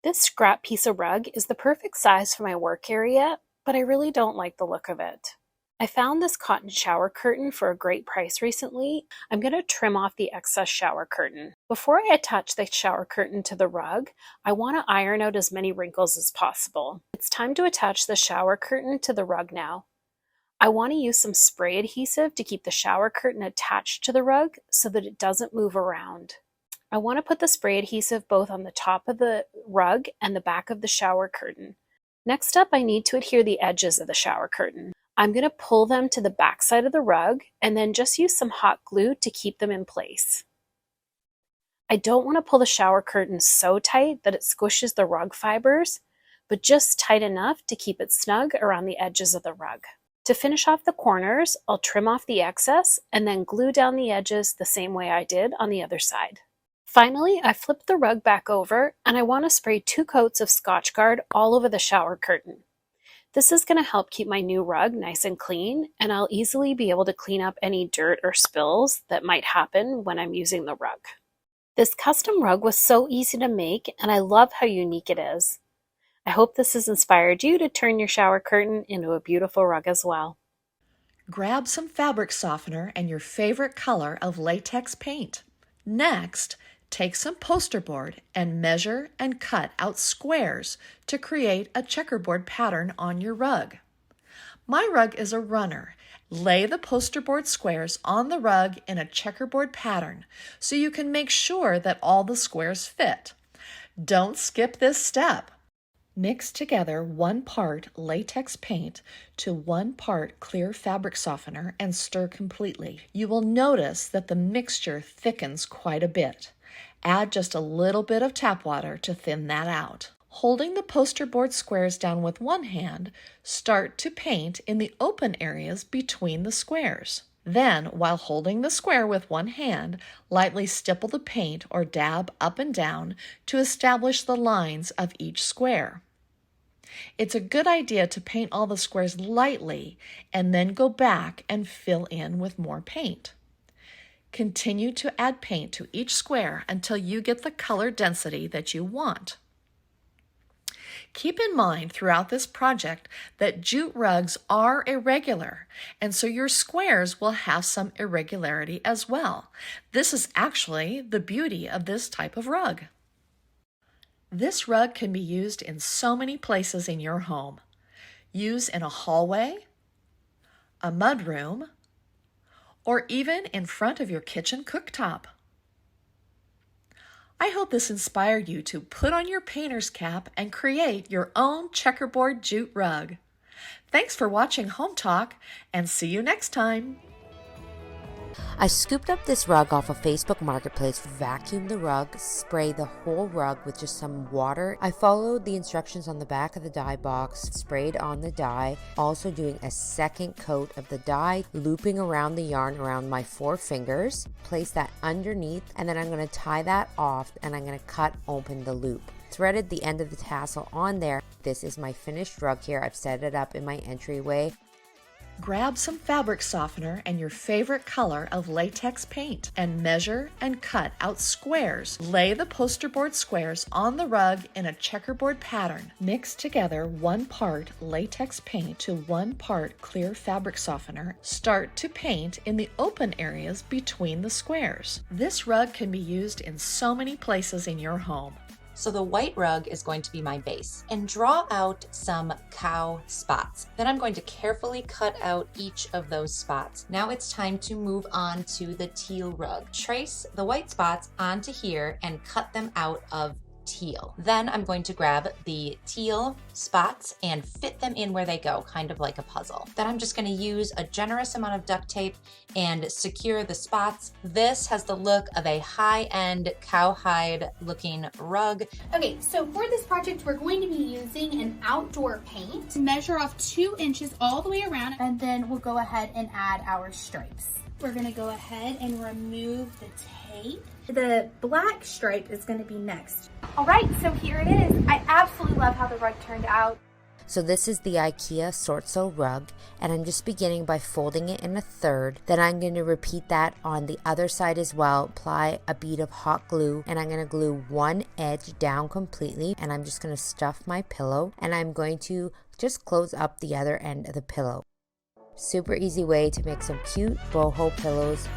This scrap piece of rug is the perfect size for my work area, but I really don't like the look of it. I found this cotton shower curtain for a great price recently. I'm going to trim off the excess shower curtain. Before I attach the shower curtain to the rug, I want to iron out as many wrinkles as possible. It's time to attach the shower curtain to the rug now. I want to use some spray adhesive to keep the shower curtain attached to the rug so that it doesn't move around. I want to put the spray adhesive both on the top of the rug and the back of the shower curtain. Next up, I need to adhere the edges of the shower curtain. I'm going to pull them to the back side of the rug and then just use some hot glue to keep them in place. I don't want to pull the shower curtain so tight that it squishes the rug fibers, but just tight enough to keep it snug around the edges of the rug. To finish off the corners, I'll trim off the excess and then glue down the edges the same way I did on the other side. Finally, I flipped the rug back over and I want to spray 2 coats of Scotchgard all over the shower curtain. This is going to help keep my new rug nice and clean, and I'll easily be able to clean up any dirt or spills that might happen when I'm using the rug. This custom rug was so easy to make, and I love how unique it is. I hope this has inspired you to turn your shower curtain into a beautiful rug as well. Grab some fabric softener and your favorite color of latex paint. Next, take some poster board and measure and cut out squares to create a checkerboard pattern on your rug. My rug is a runner. Lay the poster board squares on the rug in a checkerboard pattern so you can make sure that all the squares fit. Don't skip this step. Mix together 1 part latex paint to 1 part clear fabric softener and stir completely. You will notice that the mixture thickens quite a bit. Add just a little bit of tap water to thin that out. Holding the poster board squares down with one hand, start to paint in the open areas between the squares. Then, while holding the square with one hand, lightly stipple the paint or dab up and down to establish the lines of each square. It's a good idea to paint all the squares lightly and then go back and fill in with more paint. Continue to add paint to each square until you get the color density that you want. Keep in mind throughout this project that jute rugs are irregular, and so your squares will have some irregularity as well. This is actually the beauty of this type of rug. This rug can be used in so many places in your home. Use in a hallway, a mudroom, or even in front of your kitchen cooktop. I hope this inspired you to put on your painter's cap and create your own checkerboard jute rug. Thanks for watching Hometalk, and see you next time. I scooped up this rug off of Facebook Marketplace, vacuumed the rug, sprayed the whole rug with just some water. I followed the instructions on the back of the dye box, sprayed on the dye, also doing a second coat of the dye, looping around the yarn around my 4 fingers, place that underneath, and then I'm going to tie that off and I'm going to cut open the loop. Threaded the end of the tassel on there. This is my finished rug here. I've set it up in my entryway. Grab some fabric softener and your favorite color of latex paint and measure and cut out squares. Lay the poster board squares on the rug in a checkerboard pattern. Mix together 1 part latex paint to 1 part clear fabric softener. Start to paint in the open areas between the squares. This rug can be used in so many places in your home. So the white rug is going to be my base, and draw out some cow spots. Then I'm going to carefully cut out each of those spots. Now it's time to move on to the teal rug. Trace the white spots onto here and cut them out of teal. Then I'm going to grab the teal spots and fit them in where they go, kind of like a puzzle. Then I'm just going to use a generous amount of duct tape and secure the spots. This has the look of a high-end cowhide looking rug. Okay, so for this project, we're going to be using an outdoor paint. Measure off 2 inches all the way around, and then we'll go ahead and add our stripes. We're going to go ahead and remove the tape. The black stripe is going to be next. All right, so here it is. I absolutely love how the rug turned out. So this is the IKEA Sort Sew rug, and I'm just beginning by folding it in a third. Then I'm going to repeat that on the other side as well. Apply a bead of hot glue, and I'm going to glue one edge down completely, and I'm just going to stuff my pillow, and I'm going to just close up the other end of the pillow. Super easy way to make some cute boho pillows.